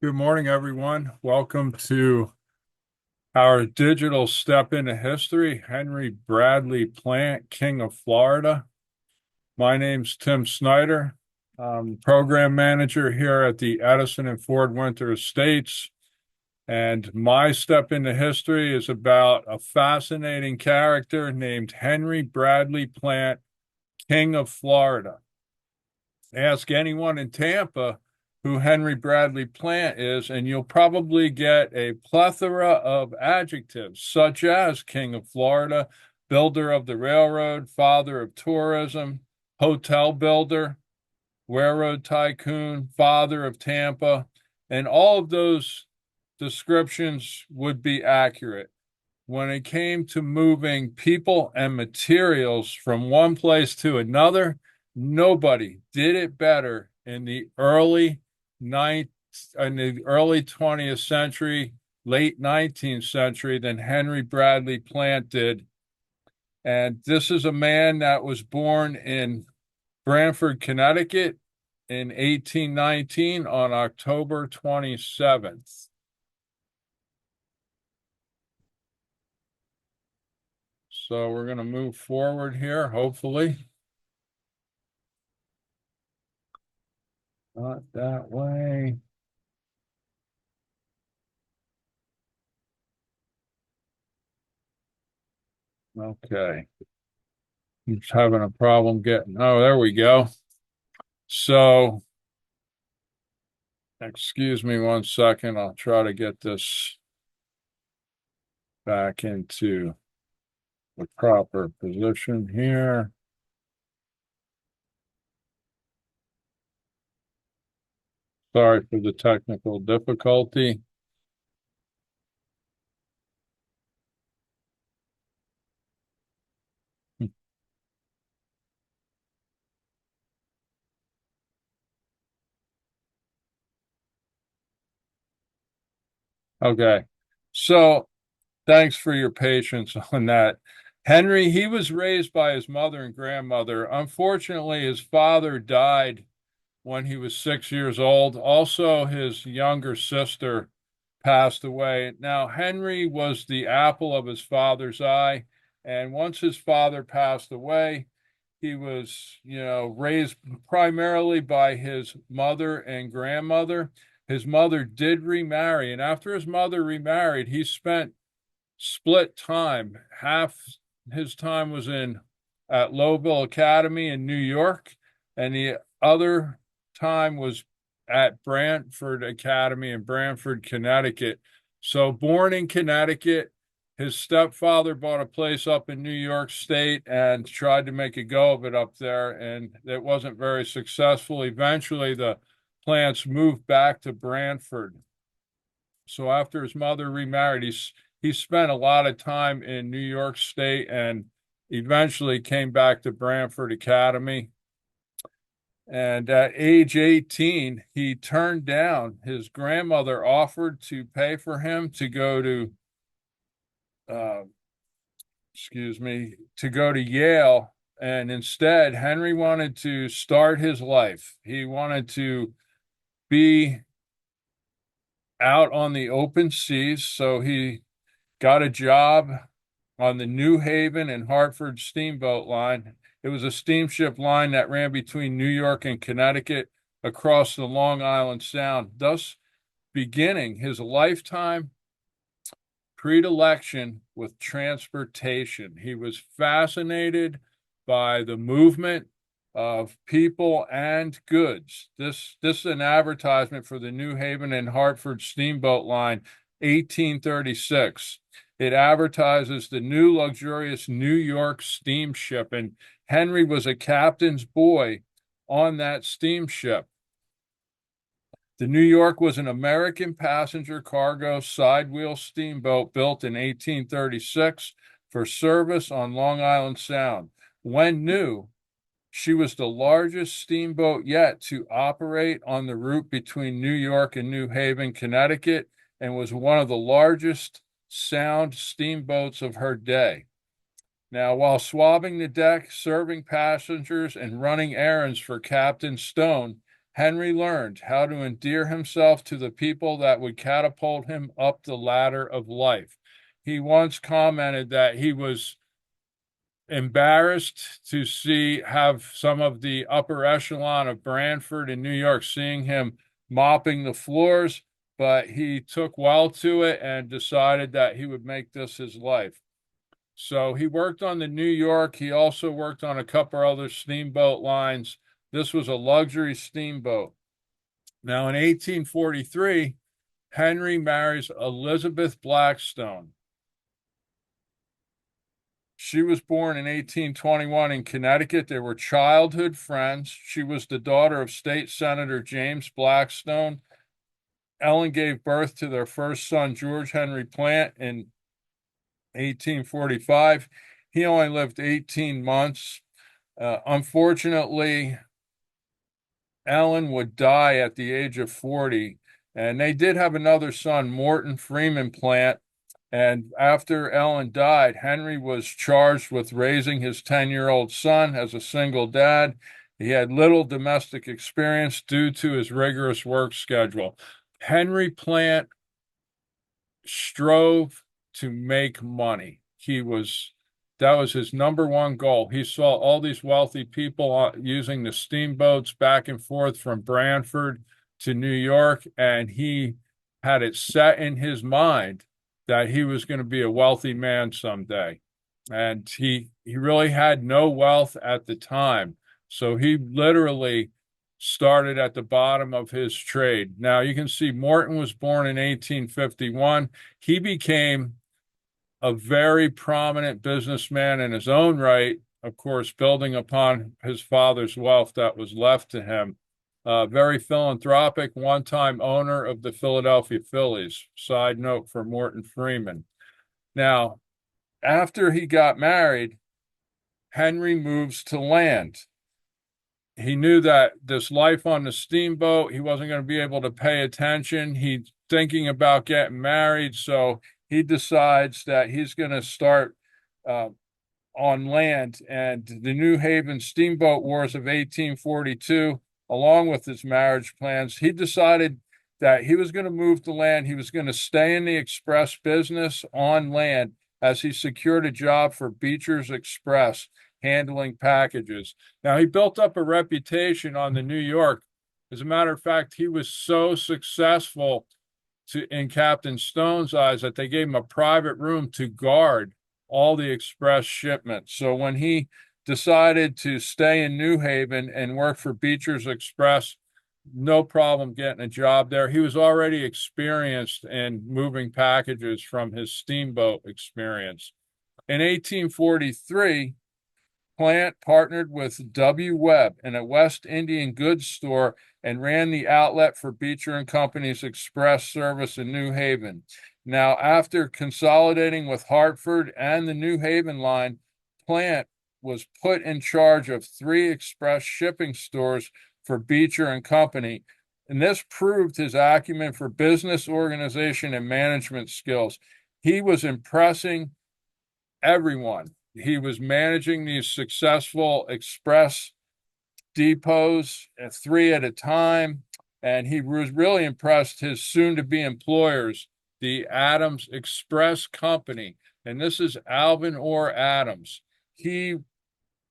Good morning, everyone. Welcome to our digital step into history. Henry Bradley Plant, King of Florida. My name's Tim Snyder. I'm Program Manager here at the Edison and Ford Winter Estates. And my step into history is about a fascinating character named Henry Bradley Plant, King of Florida. Ask anyone in Tampa who Henry Bradley Plant is, and you'll probably get a plethora of adjectives, such as King of Florida, builder of the railroad, father of tourism, hotel builder, railroad tycoon, father of Tampa, and all of those descriptions would be accurate. When it came to moving people and materials from one place to another, nobody did it better in the early 20th century, late 19th century than Henry Bradley Plant did. And this is a man that was born in Branford, Connecticut in 1819 on October 27th. So we're going to move forward here, hopefully. Not that way. Okay. I'm just having a problem getting, oh, there we go. So, excuse me one second. I'll try to get this back into the proper position here. Sorry for the technical difficulty. Okay. So, thanks for your patience on that. Henry, he was raised by his mother and grandmother. Unfortunately, his father died when he was 6 years old. Also, his younger sister passed away. Now, Henry was the apple of his father's eye. And once his father passed away, he was, raised primarily by his mother and grandmother. His mother did remarry. And after his mother remarried, he spent split time. Half his time was in at Lowville Academy in New York, and the other time was at Brantford Academy in Brantford, Connecticut. So born in Connecticut, his stepfather bought a place up in New York State and tried to make a go of it up there, and it wasn't very successful. Eventually, the plants moved back to Brantford. So after his mother remarried, he spent a lot of time in New York State and eventually came back to Brantford Academy. And at age 18, he turned down. His grandmother offered to pay for him to go to, uh, to go to Yale. And instead, Henry wanted to start his life. He wanted to be out on the open seas. So he got a job on the New Haven and Hartford steamboat line. It was a steamship line that ran between New York and Connecticut across the Long Island Sound, thus beginning his lifetime predilection with transportation. He was fascinated by the movement of people and goods. This is an advertisement for the New Haven and Hartford steamboat line, 1836. It advertises the new luxurious New York steamship, and Henry was a captain's boy on that steamship. The New York was an American passenger cargo sidewheel steamboat built in 1836 for service on Long Island Sound. When new, she was the largest steamboat yet to operate on the route between New York and New Haven, Connecticut, and was one of the largest sound steamboats of her day. Now, while swabbing the deck, serving passengers, and running errands for Captain Stone, Henry learned how to endear himself to the people that would catapult him up the ladder of life. He once commented that he was embarrassed to have some of the upper echelon of Branford in New York seeing him mopping the floors, but he took well to it and decided that he would make this his life. So he worked on the New York. He also worked on a couple other steamboat lines. This was a luxury steamboat. Now, in 1843, Henry marries Elizabeth Blackstone. She was born in 1821 in Connecticut. They were childhood friends. She was the daughter of State Senator James Blackstone. Ellen gave birth to their first son, George Henry Plant, in 1845. He only lived 18 months. Unfortunately, Ellen would die at the age of 40, and they did have another son, Morton Freeman Plant. And after Ellen died, Henry was charged with raising his 10-year-old son as a single dad. He had little domestic experience due to his rigorous work schedule. Henry Plant strove to make money. That was his number one goal. He saw all these wealthy people using the steamboats back and forth from Branford to New York, and he had it set in his mind that he was going to be a wealthy man someday. And he really had no wealth at the time. So he literally started at the bottom of his trade. Now you can see Morton was born in 1851. He became a very prominent businessman in his own right, of course, building upon his father's wealth that was left to him. Very philanthropic, one-time owner of the Philadelphia Phillies. Side note for Morton Freeman. Now, after he got married, Henry moves to land. He knew that this life on the steamboat, he wasn't going to be able to pay attention. He's thinking about getting married, so he decides that he's going to start uh, on land. And the New Haven Steamboat Wars of 1842, along with his marriage plans, he decided that he was going to move to land. He was going to stay in the express business on land as he secured a job for Beecher's Express handling packages. Now, he built up a reputation on the New York. As a matter of fact, he was so successful in Captain Stone's eyes that they gave him a private room to guard all the express shipments. So when he decided to stay in New Haven and work for Beecher's Express, no problem getting a job there. He was already experienced in moving packages from his steamboat experience. In 1843, Plant partnered with W. Webb in a West Indian goods store and ran the outlet for Beecher and Company's express service in New Haven. Now, after consolidating with Hartford and the New Haven line, Plant was put in charge of 3 express shipping stores for Beecher and Company, and this proved his acumen for business organization and management skills. He was impressing everyone. He was managing these successful express depots at 3 at a time, and he was really impressed his soon-to-be employers, the Adams Express Company, and this is Alvin Orr Adams. He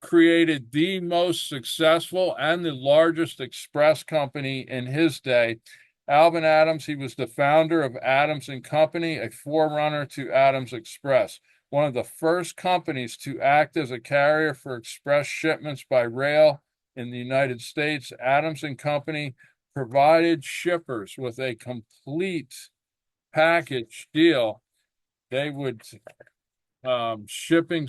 created the most successful and the largest express company in his day. Alvin Adams, he was the founder of Adams and Company, a forerunner to Adams Express, one of the first companies to act as a carrier for express shipments by rail in the United States. Adams and Company provided shippers with a complete package deal. They would shipping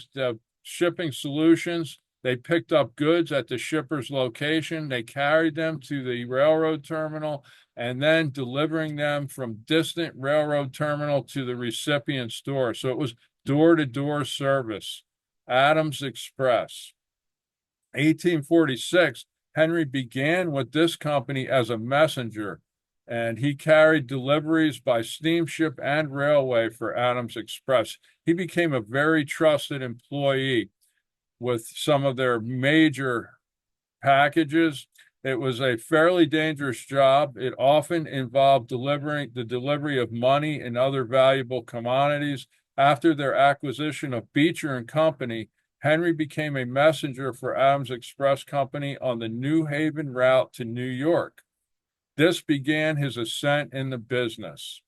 solutions. They picked up goods at the shipper's location. They carried them to the railroad terminal and then delivering them from distant railroad terminal to the recipient's door. So it was door-to-door service. Adams Express. 1846, Henry began with this company as a messenger, and he carried deliveries by steamship and railway for Adams Express. He became a very trusted employee with some of their major packages. It was a fairly dangerous job. It often involved delivering the delivery of money and other valuable commodities. After their acquisition of Beecher and Company, Henry became a messenger for Adams Express Company on the New Haven route to New York. This began his ascent in the business.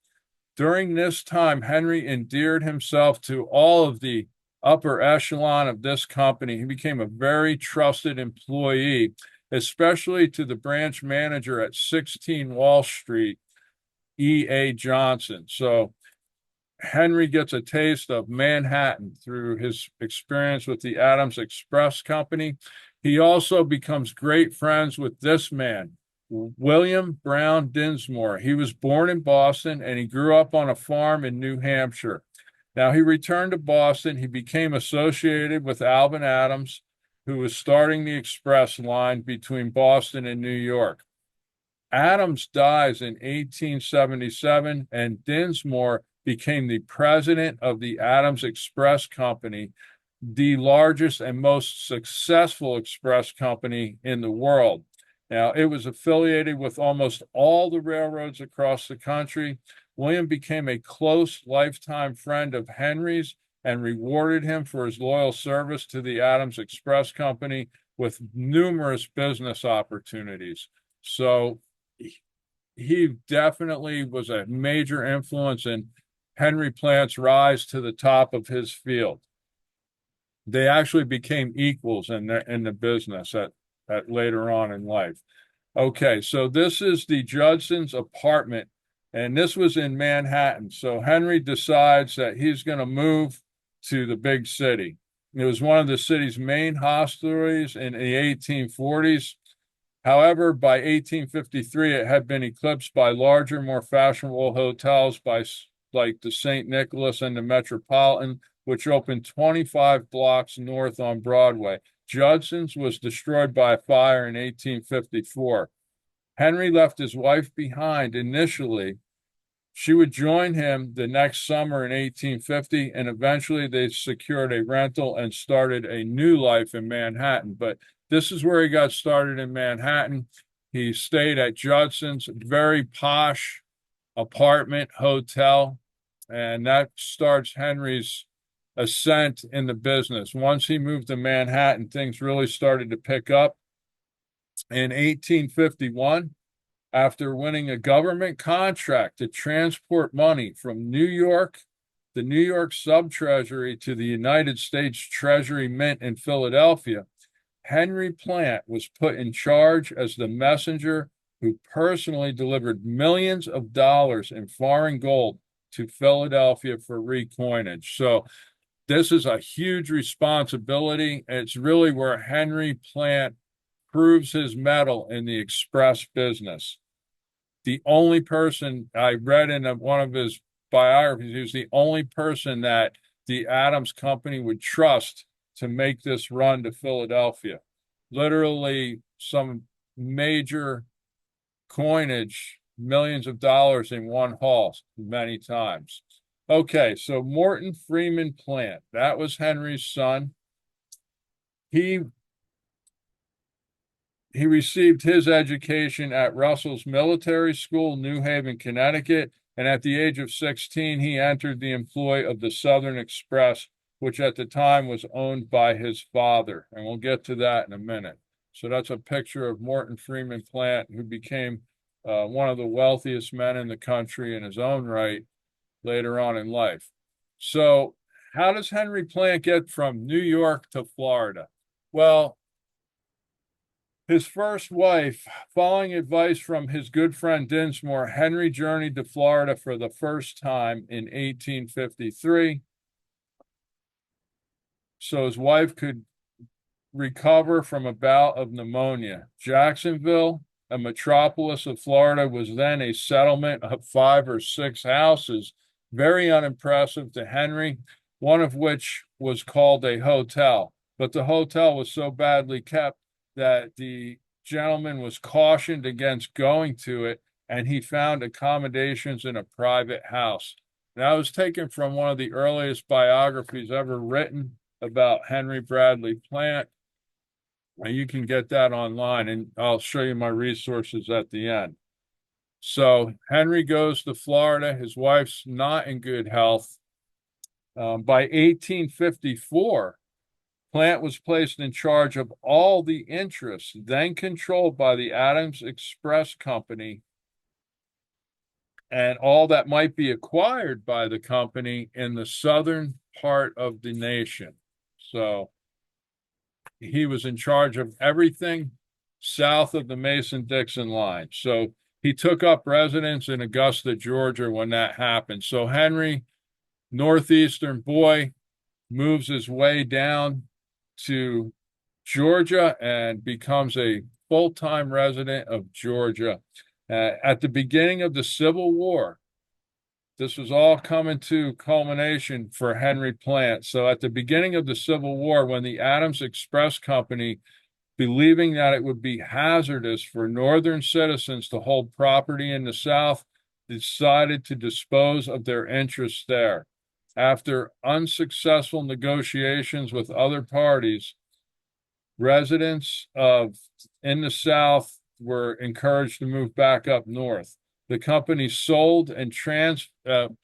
During this time, Henry endeared himself to all of the upper echelon of this company. He became a very trusted employee, especially to the branch manager at 16 Wall Street, E.A. Johnson. So Henry gets a taste of Manhattan through his experience with the Adams Express Company. He also becomes great friends with this man, William Brown Dinsmore. He was born in Boston and he grew up on a farm in New Hampshire. Now he returned to Boston. He became associated with Alvin Adams, who was starting the express line between Boston and New York. Adams dies in 1877, and Dinsmore became the president of the Adams Express Company, the largest and most successful express company in the world. Now, it was affiliated with almost all the railroads across the country. William became a close lifetime friend of Henry's and rewarded him for his loyal service to the Adams Express Company with numerous business opportunities. So he definitely was a major influence in Henry Plant's rise to the top of his field. They actually became equals in the business at later on in life. Okay, so this is the Judson's apartment, and this was in Manhattan. So Henry decides that he's going to move to the big city. It was one of the city's main hostelries in the 1840s. However, by 1853, it had been eclipsed by larger, more fashionable hotels like the St. Nicholas and the Metropolitan, which opened 25 blocks north on Broadway. Judson's was destroyed by a fire in 1854. Henry left his wife behind initially. She would join him the next summer in 1850, and eventually they secured a rental and started a new life in Manhattan. But this is where he got started in Manhattan. He stayed at Judson's, very posh apartment hotel, and that starts Henry's ascent in the business. Once he moved to Manhattan, things really started to pick up. In 1851, after winning a government contract to transport money from New York, the New York Sub-Treasury, to the United States Treasury Mint in Philadelphia, Henry Plant was put in charge as the messenger who personally delivered millions of dollars in foreign gold to Philadelphia for recoinage. So this is a huge responsibility. It's really where Henry Plant proves his mettle in the express business. The only person I read in one of his biographies, he was the only person that the Adams Company would trust to make this run to Philadelphia. Literally, some major coinage, millions of dollars in one haul, many times. Okay, so Morton Freeman Plant, that was Henry's son. He received his education at Russell's Military School, New Haven, Connecticut, and at the age of 16, he entered the employ of the Southern Express, which at the time was owned by his father. And we'll get to that in a minute. So that's a picture of Morton Freeman Plant, who became one of the wealthiest men in the country in his own right later on in life. So how does Henry Plant get from New York to Florida? Well, his first wife, following advice from his good friend Dinsmore, Henry journeyed to Florida for the first time in 1853 so his wife could recover from a bout of pneumonia. Jacksonville, a metropolis of Florida, was then a settlement of 5 or 6 houses, very unimpressive to Henry, one of which was called a hotel. But the hotel was so badly kept that the gentleman was cautioned against going to it, and he found accommodations in a private house. That was taken from one of the earliest biographies ever written about Henry Bradley Plant. And you can get that online, and I'll show you my resources at the end. So Henry goes to Florida. His wife's not in good health. By 1854, Plant was placed in charge of all the interests then controlled by the Adams Express Company and all that might be acquired by the company in the southern part of the nation. So he was in charge of everything south of the Mason-Dixon line. So he took up residence in Augusta, Georgia when that happened. So Henry, northeastern boy, moves his way down to Georgia and becomes a full-time resident of Georgia. At the beginning of the Civil War, this was all coming to culmination for Henry Plant. So at the beginning of the Civil War, when the Adams Express Company, believing that it would be hazardous for Northern citizens to hold property in the South, decided to dispose of their interests there. After unsuccessful negotiations with other parties, residents in the South were encouraged to move back up north. The company sold and transferred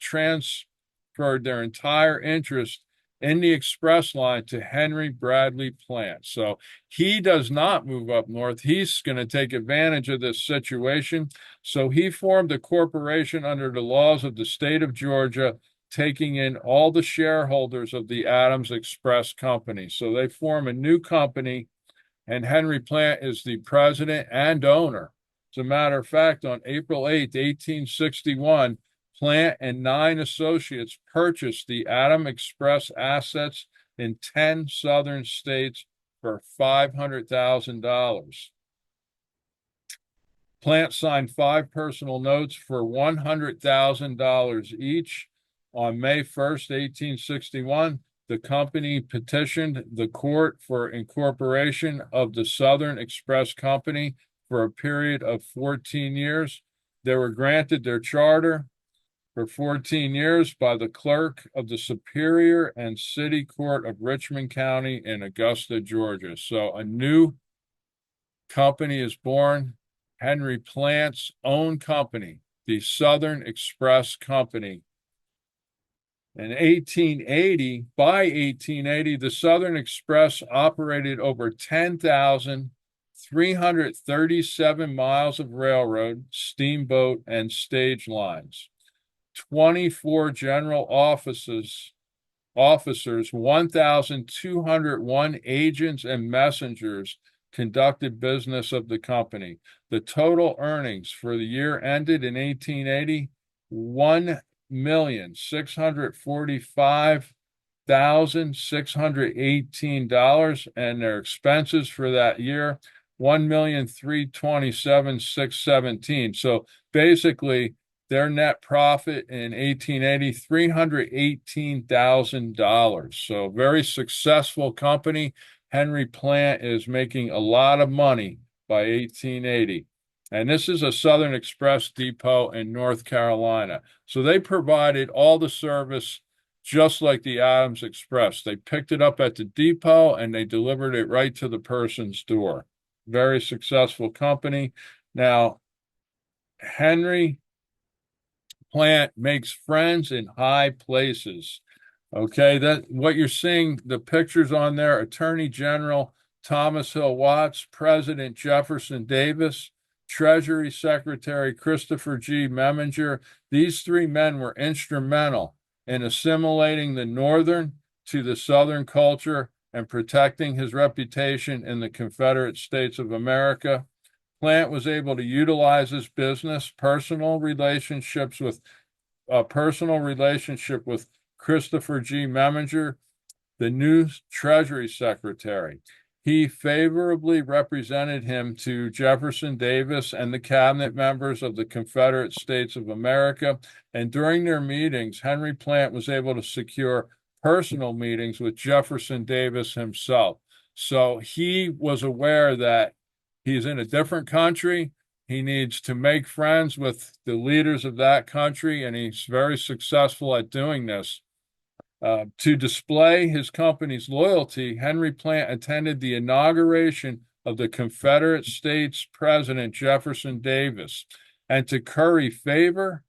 their entire interest in the express line to Henry Bradley Plant. So he does not move up north. He's going to take advantage of this situation. So he formed a corporation under the laws of the state of Georgia, taking in all the shareholders of the Adams Express Company. So they form a new company, and Henry Plant is the president and owner. As a matter of fact, on April 8th, 1861, Plant and 9 associates purchased the Adams Express assets in 10 southern states for $500,000. Plant signed 5 personal notes for $100,000 each. On May 1st, 1861, the company petitioned the court for incorporation of the Southern Express Company for a period of 14 years. They were granted their charter for 14 years by the clerk of the Superior and City Court of Richmond County in Augusta, Georgia. So a new company is born, Henry Plant's own company, the Southern Express Company. In 1880, the Southern Express operated over 10,337 miles of railroad, steamboat, and stage lines. 24 general officers, 1,201 agents and messengers conducted business of the company. The total earnings for the year ended in 1880, $1,645,618, and their expenses for that year, $1,327,617. So basically, their net profit in 1880, $318,000. So very successful company. Henry Plant is making a lot of money by 1880. And this is a Southern Express depot in North Carolina. So they provided all the service just like the Adams Express. They picked it up at the depot and they delivered it right to the person's door. Very successful company. Now, Henry Plant makes friends in high places. Okay, that what you're seeing, the pictures on there, Attorney General Thomas Hill Watts, President Jefferson Davis, Treasury Secretary Christopher G. Meminger. These 3 men were instrumental in assimilating the Northern to the Southern culture and protecting his reputation in the Confederate States of America. Plant was able to utilize his business, personal relationship with Christopher G. Meminger, the new Treasury Secretary. He favorably represented him to Jefferson Davis and the cabinet members of the Confederate States of America. And during their meetings, Henry Plant was able to secure personal meetings with Jefferson Davis himself. So he was aware that he's in a different country. He needs to make friends with the leaders of that country, and he's very successful at doing this. To display his company's loyalty, Henry Plant attended the inauguration of the Confederate States President Jefferson Davis. And to curry favor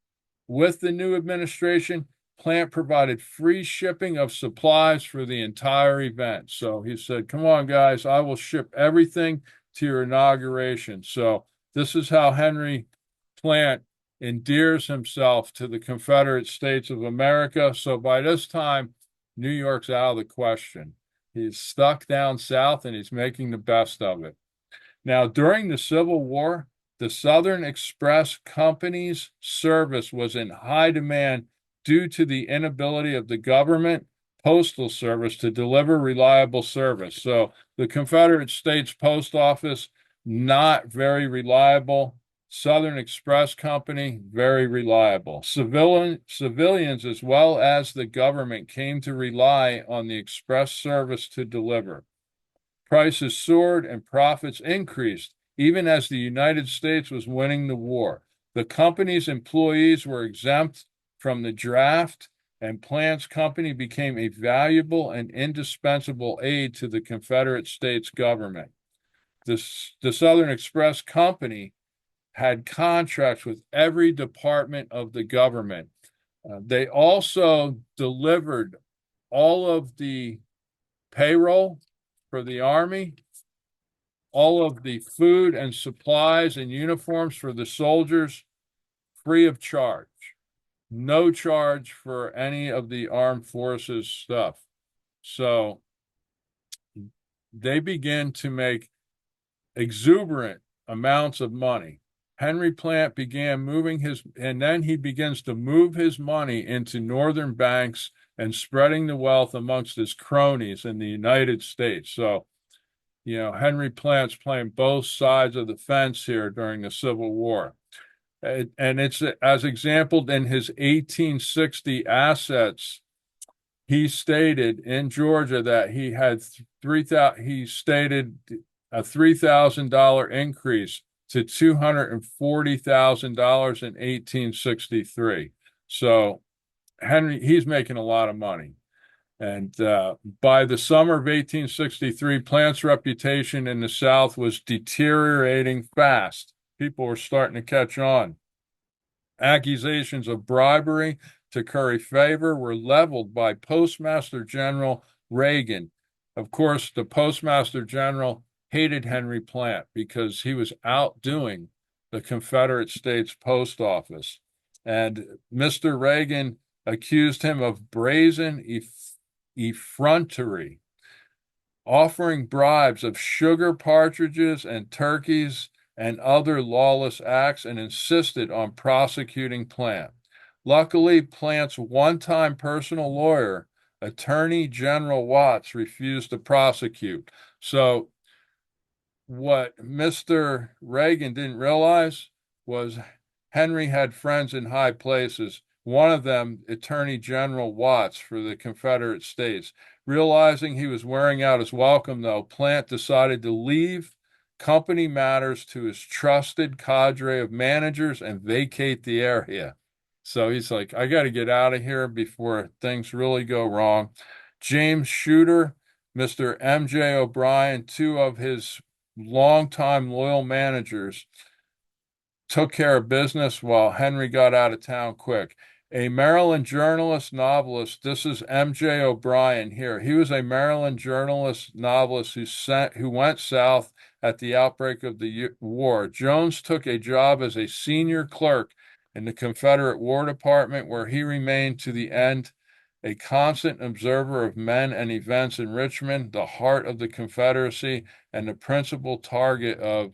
with the new administration, Plant provided free shipping of supplies for the entire event. So he said, "Come on, guys, I will ship everything to your inauguration." So this is how Henry Plant endears himself to the Confederate States of America. So by this time, New York's out of the question. He's stuck down south and he's making the best of it. Now, during the Civil War, the Southern Express Company's service was in high demand due to the inability of the government postal service to deliver reliable service. So the Confederate States Post Office, not very reliable. Southern Express Company, very reliable. Civilians as well as the government came to rely on the express service to deliver. Prices soared and profits increased, even as the United States was winning the war. The company's employees were exempt from the draft, and Plant's company became a valuable and indispensable aid to the Confederate States government. The Southern Express Company had contracts with every department of the government. They also delivered all of the payroll for the Army, all of the food and supplies and uniforms for the soldiers, free of charge. No charge for any of the armed forces stuff. So they begin to make exuberant amounts of money. Henry Plant began and then he begins to move his money into northern banks and spreading the wealth amongst his cronies in the United States. So, Henry Plant's playing both sides of the fence here during the Civil War. And it's as exampled in his 1860 assets. He stated in Georgia that he had he stated a $3,000 increase to $240,000 in 1863. So he's making a lot of money. And by the summer of 1863, Plant's reputation in the South was deteriorating fast. People were starting to catch on. Accusations of bribery to curry favor were leveled by Postmaster General Reagan. Of course, the Postmaster General hated Henry Plant because he was outdoing the Confederate States Post Office. And Mr. Reagan accused him of brazen effrontery, offering bribes of sugar partridges and turkeys and other lawless acts, and insisted on prosecuting Plant. Luckily, Plant's one-time personal lawyer, Attorney General Watts, refused to prosecute. So what Mr. Reagan didn't realize was Henry had friends in high places. One of them, Attorney General Watts for the Confederate States. Realizing he was wearing out his welcome, though, Plant decided to leave company matters to his trusted cadre of managers and vacate the area. So he's like, I got to get out of here before things really go wrong. James Shooter, Mr. M.J. O'Brien, two of his longtime loyal managers, took care of business while Henry got out of town quick. A Maryland journalist, novelist, this is M.J. O'Brien here. He was a Maryland journalist, novelist who went south at the outbreak of the war. Jones took a job as a senior clerk in the Confederate War Department, where he remained to the end a constant observer of men and events in Richmond, the heart of the Confederacy, and the principal target of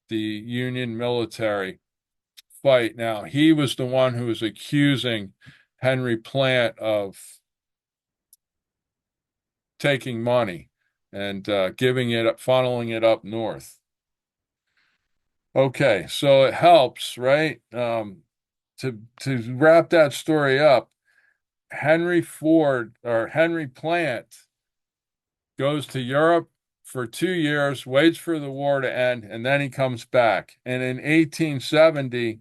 the Union military fight. Now, he was the one who was accusing Henry Plant of taking money and giving it up, funneling it up north. Okay, so it helps, right? To wrap that story up, Henry Plant goes to Europe for 2 years, waits for the war to end, and then he comes back. And in 1870,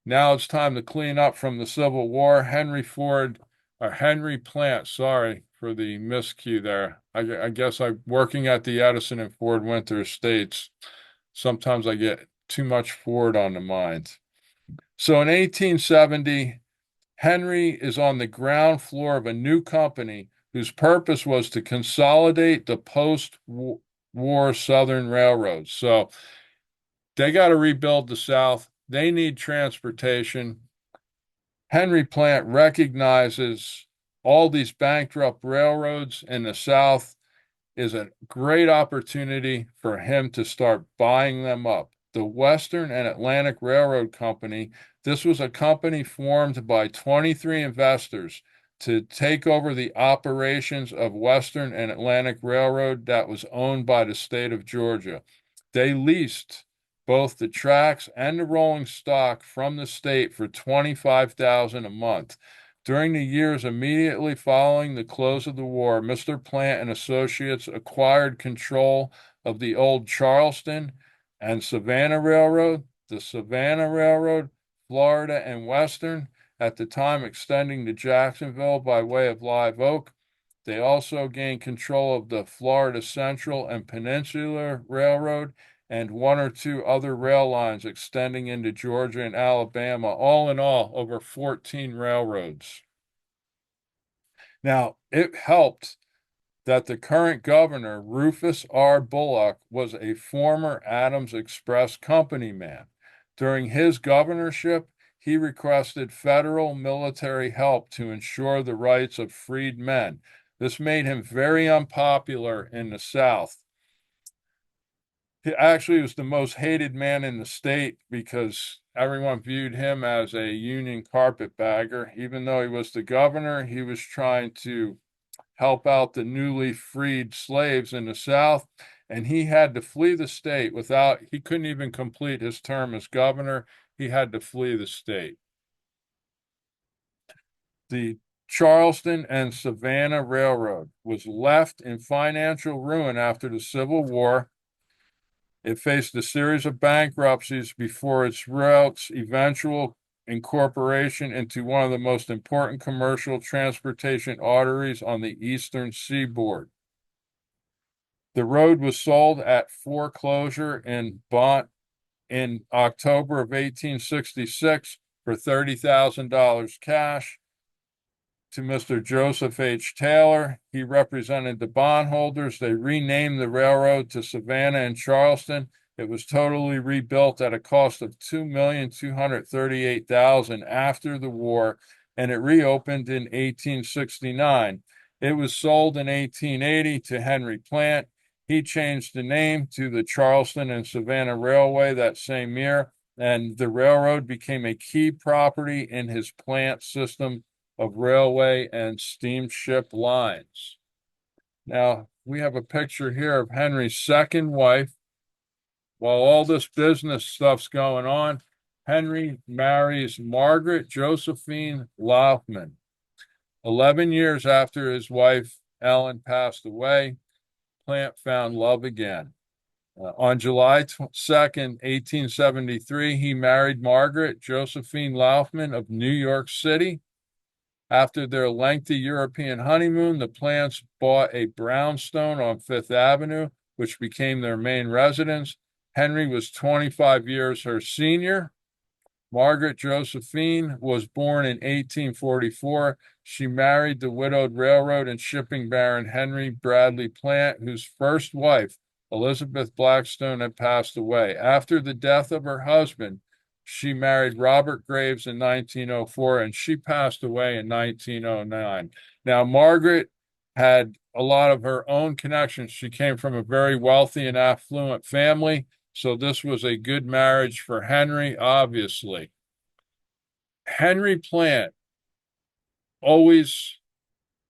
now it's time to clean up from the Civil War. Henry Ford Henry Plant. Sorry for the miscue there. I guess I'm working at the Edison and Ford Winter Estates. Sometimes I get too much Ford on the mind. So in 1870, Henry is on the ground floor of a new company whose purpose was to consolidate the post-war Southern railroads. So they got to rebuild the South. They need transportation. Henry Plant recognizes all these bankrupt railroads in the South is a great opportunity for him to start buying them up. The Western and Atlantic Railroad Company, this was a company formed by 23 investors to take over the operations of Western and Atlantic Railroad that was owned by the state of Georgia. They leased both the tracks and the rolling stock from the state for $25,000 a month. During the years immediately following the close of the war, Mr. Plant and Associates acquired control of the old Charleston and Savannah Railroad, the Savannah Railroad, Florida and Western, at the time extending to Jacksonville by way of Live Oak. They also gained control of the Florida Central and Peninsular Railroad and one or two other rail lines extending into Georgia and Alabama, all in all, over 14 railroads. Now, it helped that the current governor, Rufus R. Bullock, was a former Adams Express company man. During his governorship, he requested federal military help to ensure the rights of freed men. This made him very unpopular in the South. He actually was the most hated man in the state because everyone viewed him as a Union carpetbagger. Even though he was the governor, he was trying to help out the newly freed slaves in the South, and he had to flee the state he couldn't even complete his term as governor. He had to flee the state. The Charleston and Savannah Railroad was left in financial ruin after the Civil War. It faced a series of bankruptcies before its route's eventual incorporation into one of the most important commercial transportation arteries on the eastern seaboard. The road was sold at foreclosure in October of 1866 for $30,000 cash to Mr. Joseph H. Taylor. He represented the bondholders. They renamed the railroad to Savannah and Charleston. It was totally rebuilt at a cost of $2,238,000 after the war, and it reopened in 1869. It was sold in 1880 to Henry Plant. He changed the name to the Charleston and Savannah Railway that same year, and the railroad became a key property in his plant system of railway and steamship lines. Now, we have a picture here of Henry's second wife. While all this business stuff's going on, Henry marries Margaret Josephine Laufman. 11 years after his wife Ellen passed away, Plant found love again. On July 2nd, 1873, he married Margaret Josephine Laufman of New York City. After their lengthy European honeymoon, the Plants bought a brownstone on Fifth Avenue, which became their main residence. Henry was 25 years her senior. Margaret Josephine was born in 1844. She married the widowed railroad and shipping baron Henry Bradley Plant, whose first wife, Elizabeth Blackstone, had passed away. After the death of her husband, she married Robert Graves in 1904, and she passed away in 1909. Now, Margaret had a lot of her own connections. She came from a very wealthy and affluent family, so this was a good marriage for Henry, obviously. Henry Plant always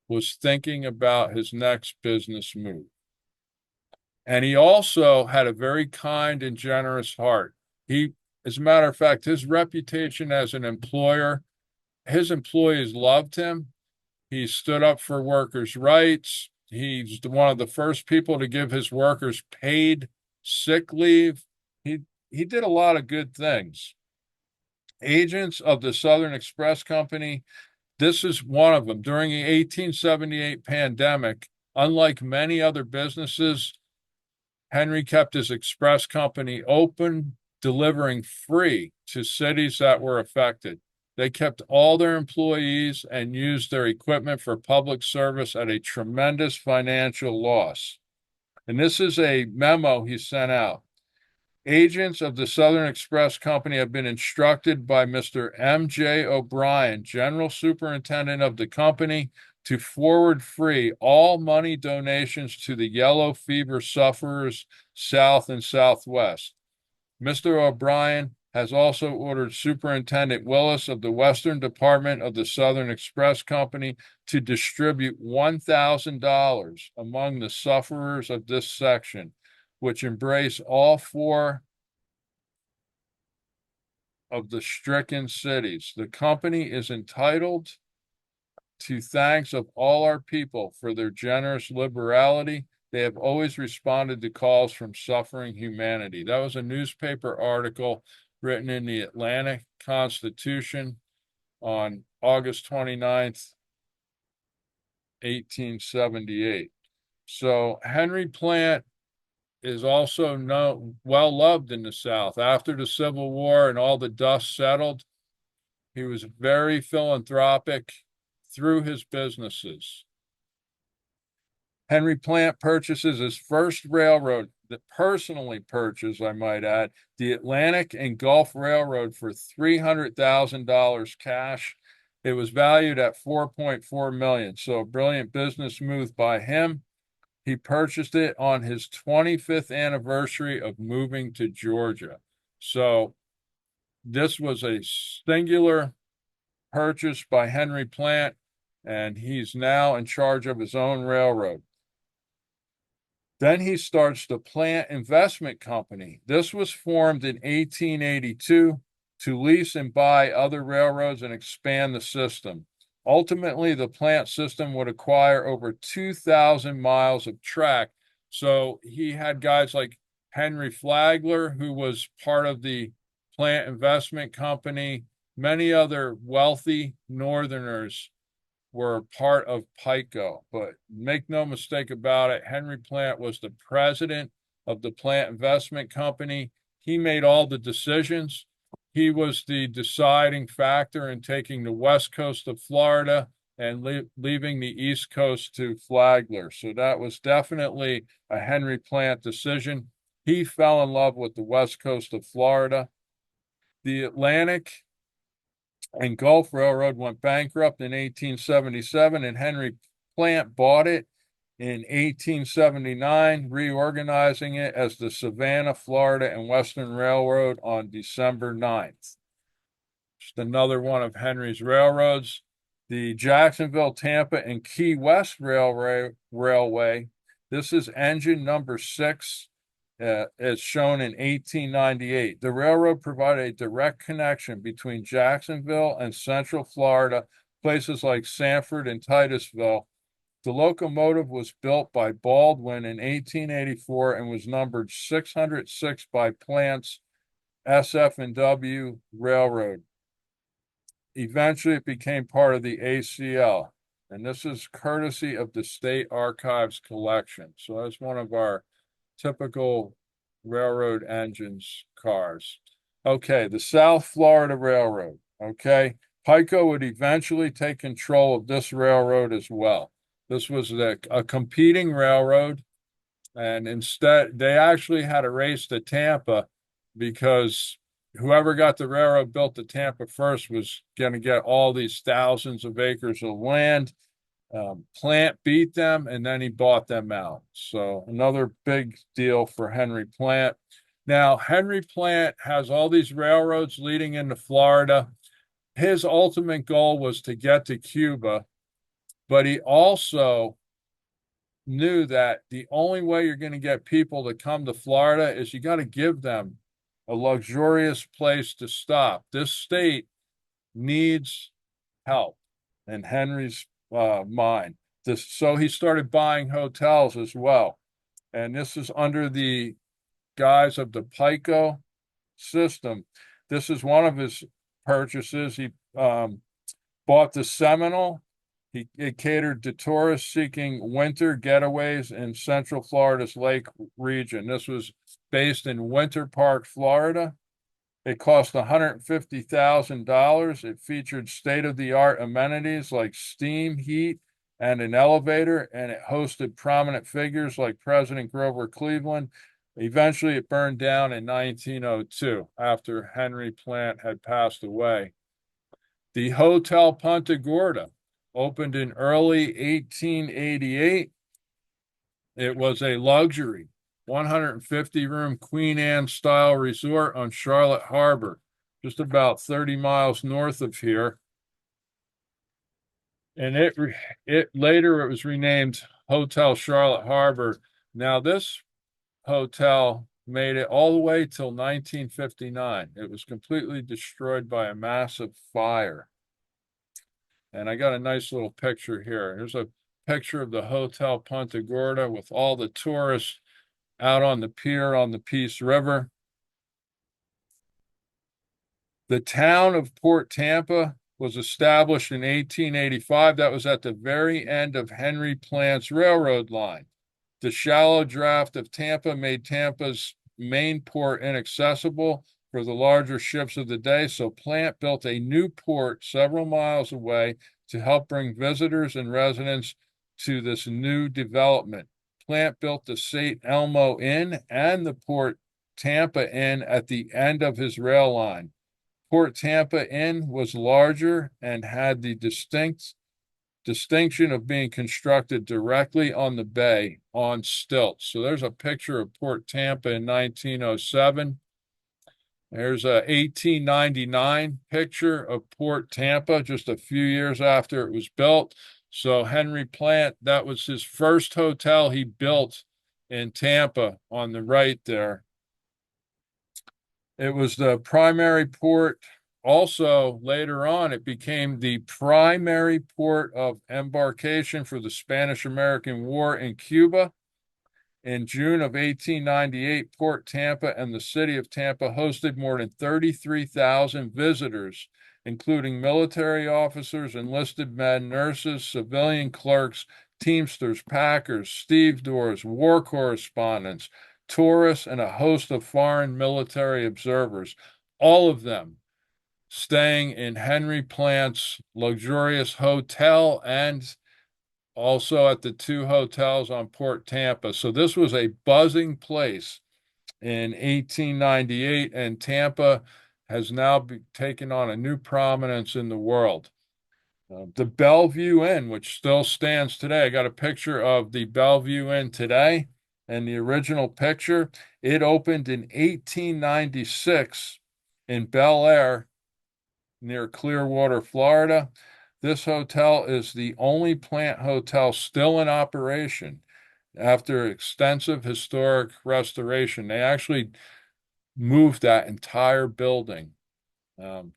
was thinking about his next business move. And he also had a very kind and generous heart. As a matter of fact, his reputation as an employer, his employees loved him. He stood up for workers' rights. He's one of the first people to give his workers paid sick leave. He did a lot of good things. Agents of the Southern Express Company This is one of them. During the 1878 pandemic, unlike many other businesses, Henry kept his express company open, delivering free to cities that were affected. They kept all their employees and used their equipment for public service at a tremendous financial loss. And this is a memo he sent out. Agents of the Southern Express Company have been instructed by Mr. M.J. O'Brien, General Superintendent of the company, to forward free all money donations to the yellow fever sufferers south and southwest. Mr. O'Brien has also ordered Superintendent Willis of the Western Department of the Southern Express Company to distribute $1,000 among the sufferers of this section, which embrace all four of the stricken cities. The company is entitled to thanks of all our people for their generous liberality. They have always responded to calls from suffering humanity. That was a newspaper article written in the Atlanta Constitution on August 29th, 1878. So Henry Plant is also well loved in the South. After the Civil War and all the dust settled, he was very philanthropic through his businesses. Henry Plant purchases his first railroad, that personally purchased, I might add, the Atlantic and Gulf Railroad for $300,000 cash. It was valued at $4.4 million. So a brilliant business move by him. He purchased it on his 25th anniversary of moving to Georgia. So this was a singular purchase by Henry Plant, and he's now in charge of his own railroad. Then he starts the Plant Investment Company. This was formed in 1882 to lease and buy other railroads and expand the system. Ultimately, the plant system would acquire over 2,000 miles of track. So he had guys like Henry Flagler, who was part of the Plant Investment Company. Many other wealthy Northerners were part of PICO. But make no mistake about it, Henry Plant was the president of the Plant Investment Company. He made all the decisions. He was the deciding factor in taking the west coast of Florida and leaving the east coast to Flagler. So that was definitely a Henry Plant decision. He fell in love with the west coast of Florida. The Atlantic and Gulf Railroad went bankrupt in 1877, and Henry Plant bought it in 1879, reorganizing it as the Savannah, Florida and Western Railroad on December 9th. Just another one of Henry's railroads. The Jacksonville, Tampa, and Key West Railway. This is engine number 6. As shown in 1898. The railroad provided a direct connection between Jacksonville and Central Florida, places like Sanford and Titusville. The locomotive was built by Baldwin in 1884 and was numbered 606 by Plant's SF&W Railroad. Eventually, it became part of the ACL, and this is courtesy of the State Archives collection. So that's one of our typical railroad engines cars. Okay, the South Florida Railroad. Okay, PICO would eventually take control of this railroad as well. This was a competing railroad, and instead they actually had a race to Tampa because whoever got the railroad built to Tampa first was going to get all these thousands of acres of land. Plant beat them, and then he bought them out. So another big deal for Henry Plant. Now, Henry Plant has all these railroads leading into Florida. His ultimate goal was to get to Cuba, but he also knew that the only way you're going to get people to come to Florida is you got to give them a luxurious place to stop. This state needs help, and Henry's mind. So he started buying hotels as well. And this is under the guise of the PICO system. This is one of his purchases. He bought the Seminole. It catered to tourists seeking winter getaways in Central Florida's lake region. This was based in Winter Park, Florida. It cost $150,000. It featured state-of-the-art amenities like steam, heat, and an elevator, and it hosted prominent figures like President Grover Cleveland. Eventually, it burned down in 1902 after Henry Plant had passed away. The Hotel Punta Gorda opened in early 1888. It was a luxury 150-room Queen Anne style resort on Charlotte Harbor, just about 30 miles north of here. And it later it was renamed Hotel Charlotte Harbor. Now this hotel made it all the way till 1959. It was completely destroyed by a massive fire. And I got a nice little picture here. Here's a picture of the Hotel Punta Gorda with all the tourists out on the pier on the Peace River. The town of Port Tampa was established in 1885. That was at the very end of Henry Plant's railroad line. The shallow draft of Tampa made Tampa's main port inaccessible for the larger ships of the day, so Plant built a new port several miles away to help bring visitors and residents to this new development. Plant built the St. Elmo Inn and the Port Tampa Inn at the end of his rail line. Port Tampa Inn was larger and had the distinction of being constructed directly on the bay on stilts. So there's a picture of Port Tampa in 1907. There's a 1899 picture of Port Tampa just a few years after it was built. So Henry Plant, that was his first hotel he built in Tampa on the right there. It was the primary port. Also, later on, it became the primary port of embarkation for the Spanish-American War in Cuba. In June of 1898, Port Tampa and the city of Tampa hosted more than 33,000 visitors, including military officers, enlisted men, nurses, civilian clerks, teamsters, packers, stevedores, war correspondents, tourists, and a host of foreign military observers, all of them staying in Henry Plant's luxurious hotel and also at the two hotels on Port Tampa. So this was a buzzing place in 1898, and Tampa has now taken on a new prominence in the world. The Bellevue Inn, which still stands today, I got a picture of the Bellevue Inn today, and the original picture, it opened in 1896 in Bel Air near Clearwater, Florida. This hotel is the only Plant hotel still in operation after extensive historic restoration. They actually moved that entire building.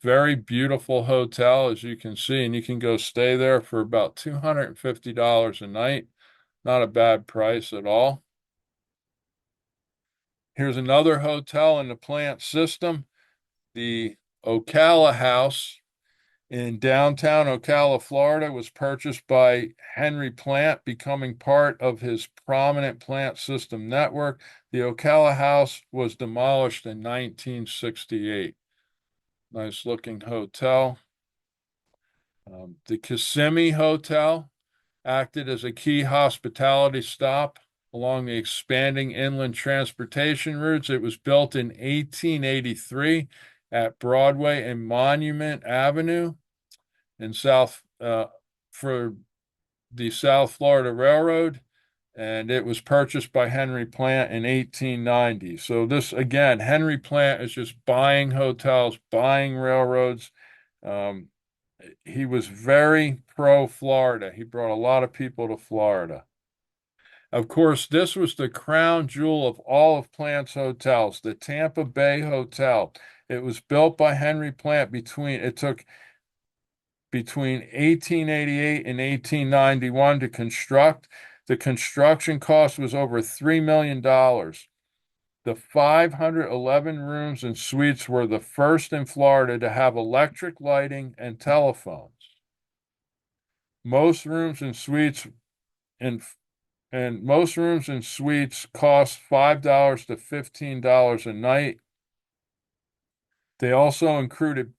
Very beautiful hotel, as you can see, and you can go stay there for about $250 a night. Not a bad price at all. Here's another hotel in the Plant system, the Ocala House in downtown Ocala, Florida, was purchased by Henry Plant, becoming part of his prominent Plant system network. The Ocala House was demolished in 1968. Nice looking hotel. The Kissimmee Hotel acted as a key hospitality stop along the expanding inland transportation routes. It was built in 1883 at Broadway and Monument Avenue in for the South Florida Railroad, and it was purchased by Henry Plant in 1890. So this again, Henry Plant is just buying hotels, buying railroads. He was very pro Florida. He brought a lot of people to Florida. Of course, this was the crown jewel of all of Plant's hotels, the Tampa Bay Hotel. It was built by Henry Plant it took between 1888 and 1891 to construct. The construction cost was over $3 million. The 511 rooms and suites were the first in Florida to have electric lighting and telephones. Most rooms and suites in and most rooms and suites cost $5 to $15 a night. They also included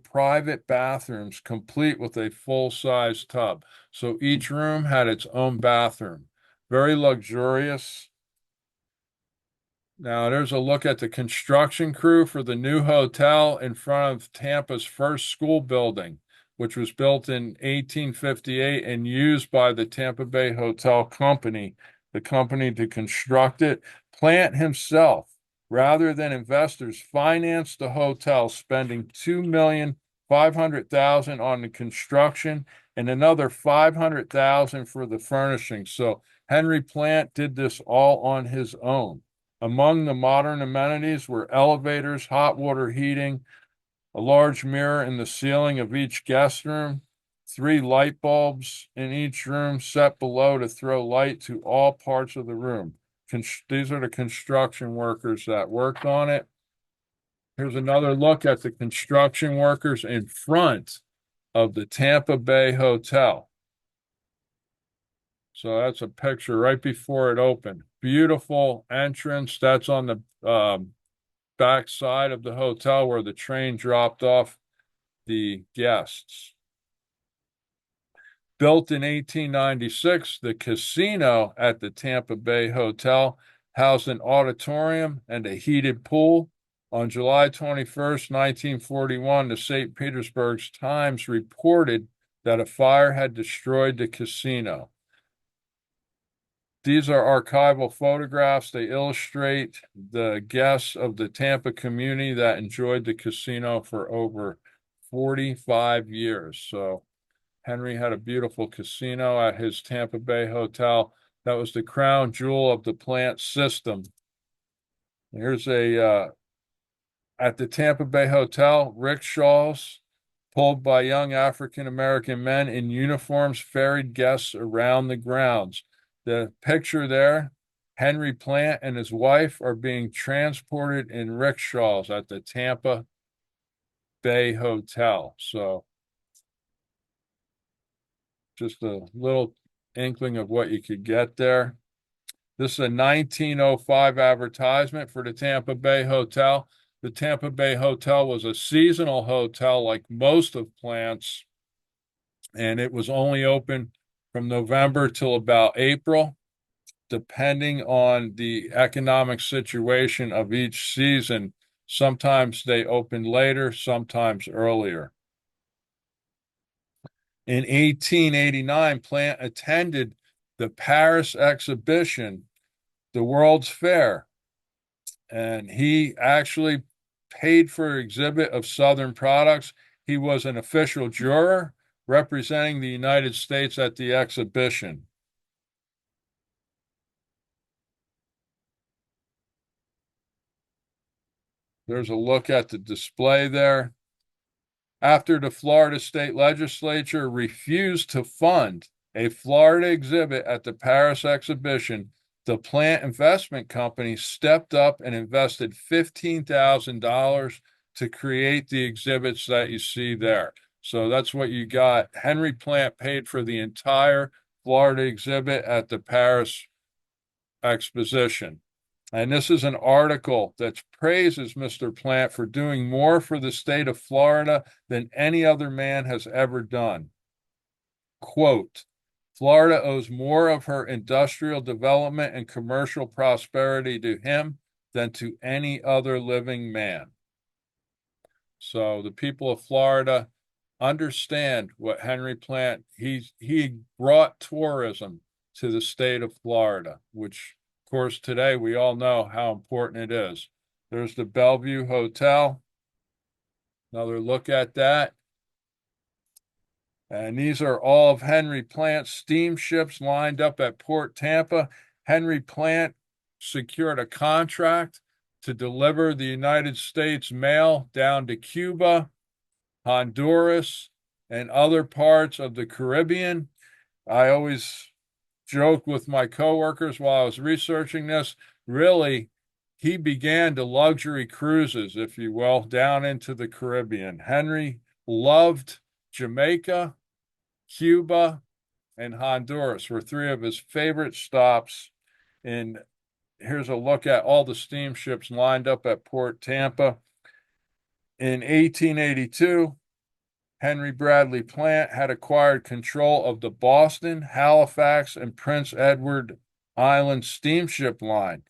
private bathrooms complete with a full-size tub. So each room had its own bathroom. Very luxurious. Now there's a look at the construction crew for the new hotel in front of Tampa's first school building, which was built in 1858 and used by the Tampa Bay Hotel Company, the company to construct it. Plant himself, rather than investors, financed the hotel, spending $2,500,000 on the construction and another $500,000 for the furnishing. So Henry Plant did this all on his own. Among the modern amenities were elevators, hot water heating, a large mirror in the ceiling of each guest room, 3 light bulbs in each room set below to throw light to all parts of the room. These are the construction workers that worked on it. Here's another look at the construction workers in front of the Tampa Bay Hotel. So that's a picture right before it opened. Beautiful entrance. That's on the back side of the hotel where the train dropped off the guests. Built in 1896, the casino at the Tampa Bay Hotel housed an auditorium and a heated pool. On July 21st, 1941, the St. Petersburg Times reported that a fire had destroyed the casino. These are archival photographs. They illustrate the guests of the Tampa community that enjoyed the casino for over 45 years. So Henry had a beautiful casino at his Tampa Bay hotel. That was the crown jewel of the Plant system. Here's at the Tampa Bay Hotel, rickshaws pulled by young African American men in uniforms ferried guests around the grounds. The picture there, Henry Plant and his wife are being transported in rickshaws at the Tampa Bay Hotel. So just a little inkling of what you could get there. This is a 1905 advertisement for the Tampa Bay Hotel. The Tampa Bay Hotel was a seasonal hotel like most of Plant's, and it was only open from November till about April, depending on the economic situation of each season. Sometimes they opened later, sometimes earlier. In 1889, Plant attended the Paris exhibition, the World's Fair, and he actually paid for an exhibit of Southern products. He was an official juror representing the United States at the exhibition. There's a look at the display there. After the Florida State Legislature refused to fund a Florida exhibit at the Paris exhibition, the Plant Investment Company stepped up and invested $15,000 to create the exhibits that you see there. So that's what you got. Henry Plant paid for the entire Florida exhibit at the Paris exposition. And this is an article that praises Mr. Plant for doing more for the state of Florida than any other man has ever done. Quote, Florida owes more of her industrial development and commercial prosperity to him than to any other living man. So the people of Florida understand what Henry Plant, he brought tourism to the state of Florida, which of course today we all know how important it is. There's the Bellevue Hotel. Another look at that. And these are all of Henry Plant's steamships lined up at Port Tampa. Henry Plant secured a contract to deliver the United States mail down to Cuba, Honduras, and other parts of the Caribbean. I always joke with my coworkers while I was researching this. Really, he began the luxury cruises, if you will, down into the Caribbean. Henry loved Jamaica. Cuba, and Honduras were three of his favorite stops. And here's a look at all the steamships lined up at Port Tampa. In 1882, Henry Bradley Plant had acquired control of the Boston, Halifax, and Prince Edward Island steamship line.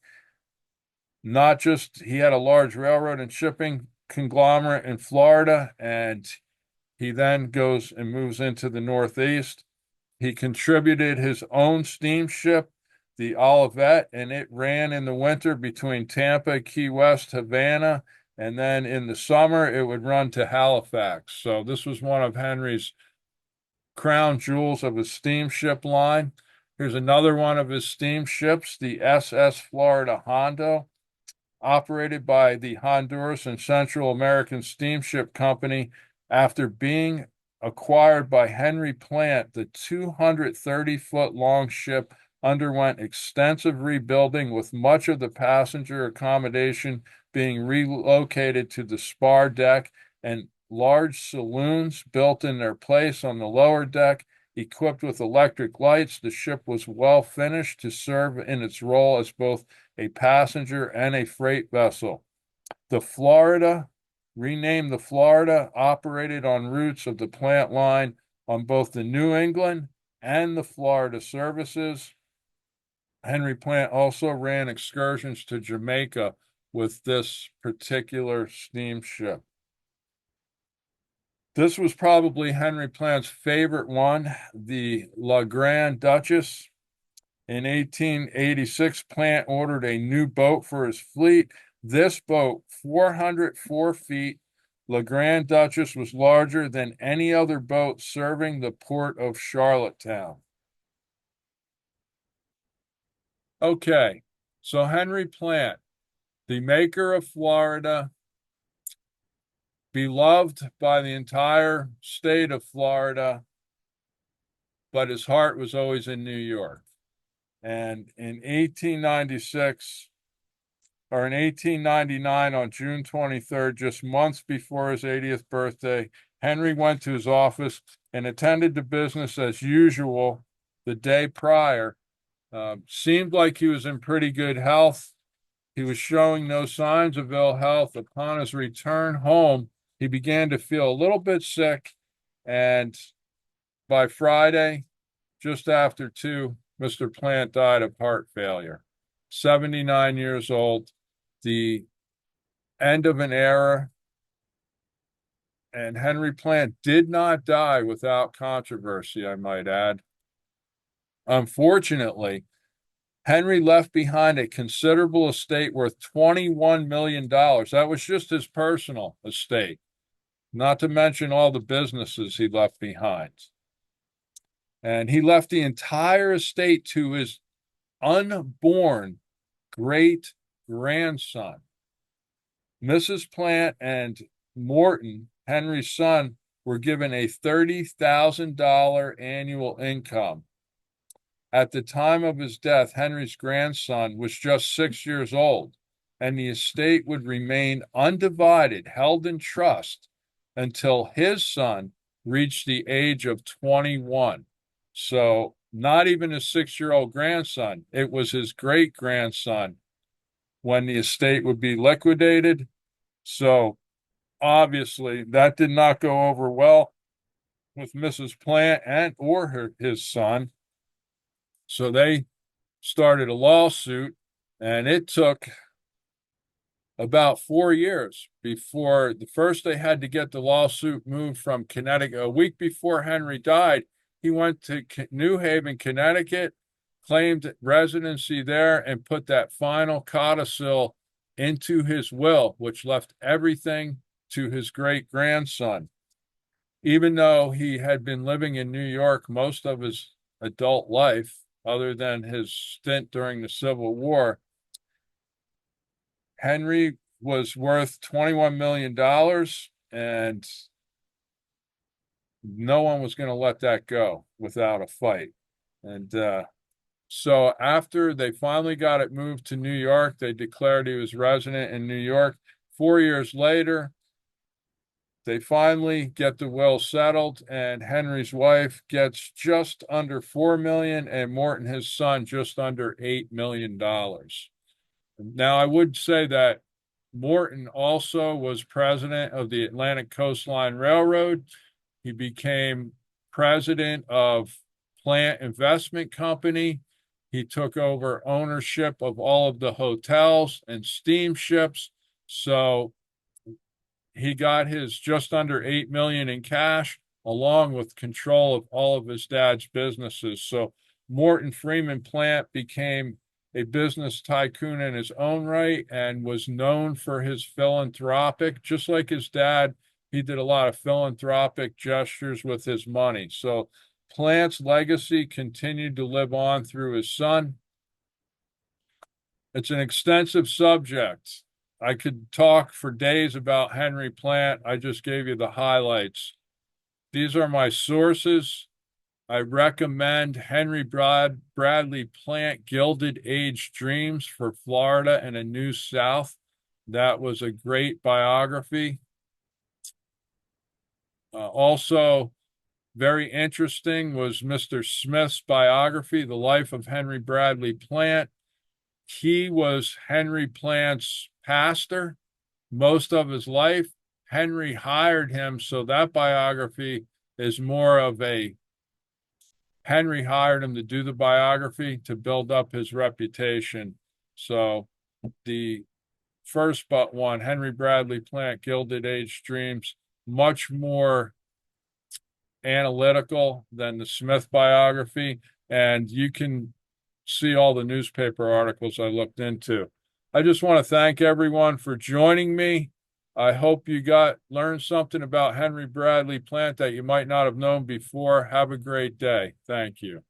Not just he had a large railroad and shipping conglomerate in Florida, and he then goes and moves into the Northeast. He contributed his own steamship, the Olivet, and it ran in the winter between Tampa, Key West, Havana, and then in the summer it would run to Halifax. So this was one of Henry's crown jewels of his steamship line. Here's another one of his steamships, the SS Florida Hondo, operated by the Honduras and Central American Steamship Company. After being acquired by Henry Plant, the 230-foot long ship underwent extensive rebuilding, with much of the passenger accommodation being relocated to the spar deck and large saloons built in their place on the lower deck. Equipped with electric lights, the ship was well finished to serve in its role as both a passenger and a freight vessel. The Florida, renamed the Florida, operated on routes of the Plant line on both the New England and the Florida services. Henry Plant also ran excursions to Jamaica with this particular steamship. This was probably Henry Plant's favorite one, the La Grande Duchess. In 1886, Plant ordered a new boat for his fleet. This boat, 404 feet, La Grande Duchess, was larger than any other boat serving the port of Charlottetown. Okay, so Henry Plant, the maker of Florida, beloved by the entire state of Florida, but his heart was always in New York. And in 1896, or in 1899, on June 23rd, just months before his 80th birthday, Henry went to his office and attended to business as usual the day prior. Seemed like he was in pretty good health. He was showing no signs of ill health. Upon his return home, he began to feel a little bit sick, and by Friday, just after 2, Mr. Plant died of heart failure. 79 years old, the end of an era, and Henry Plant did not die without controversy, I might add. Unfortunately, Henry left behind a considerable estate worth $21 million. That was just his personal estate, not to mention all the businesses he left behind. And he left the entire estate to his unborn great grandson. Mrs. Plant and Morton, Henry's son, were given a $30,000 annual income. At the time of his death, Henry's grandson was just 6 years old, and the estate would remain undivided, held in trust, until his son reached the age of 21. So, not even his 6-year-old grandson, it was his great grandson when the estate would be liquidated. So, obviously, that did not go over well with Mrs. Plant and or his son. So they started a lawsuit, and it took about 4 years before they had to get the lawsuit moved from Connecticut. A week before Henry died, he went to New Haven, Connecticut, claimed residency there, and put that final codicil into his will, which left everything to his great grandson. Even though he had been living in New York most of his adult life, other than his stint during the Civil War, Henry was worth $21 million, and no one was going to let that go without a fight. And so after they finally got it moved to New York, they declared he was resident in New York. 4 years later, They finally get the will settled, and Henry's wife gets just under 4 million, and Morton, his son, just under $8 million. Now, I would say that Morton also was president of the Atlantic Coastline Railroad. He became president of Plant Investment Company. He took over ownership of all of the hotels and steamships. So he got his just under 8 million in cash, along with control of all of his dad's businesses. So Morton Freeman Plant became a business tycoon in his own right and was known for his philanthropic, just like his dad. He did a lot of philanthropic gestures with his money. So Plant's legacy continued to live on through his son. It's an extensive subject. I could talk for days about Henry Plant. I just gave you the highlights. These are my sources. I recommend Henry Bradley Plant, Gilded Age Dreams for Florida and a New South. That was a great biography. Also, very interesting was Mr. Smith's biography, The Life of Henry Bradley Plant. He was Henry Plant's pastor most of his life. Henry hired him, so that biography is more of a Henry hired him to do the biography to build up his reputation. So the first but one, Henry Bradley Plant, Gilded Age Dreams, much more analytical than the Smith biography, and you can see all the newspaper articles I looked into. I just want to thank everyone for joining me. I hope you learned something about Henry Bradley Plant that you might not have known before. Have a great day. Thank you.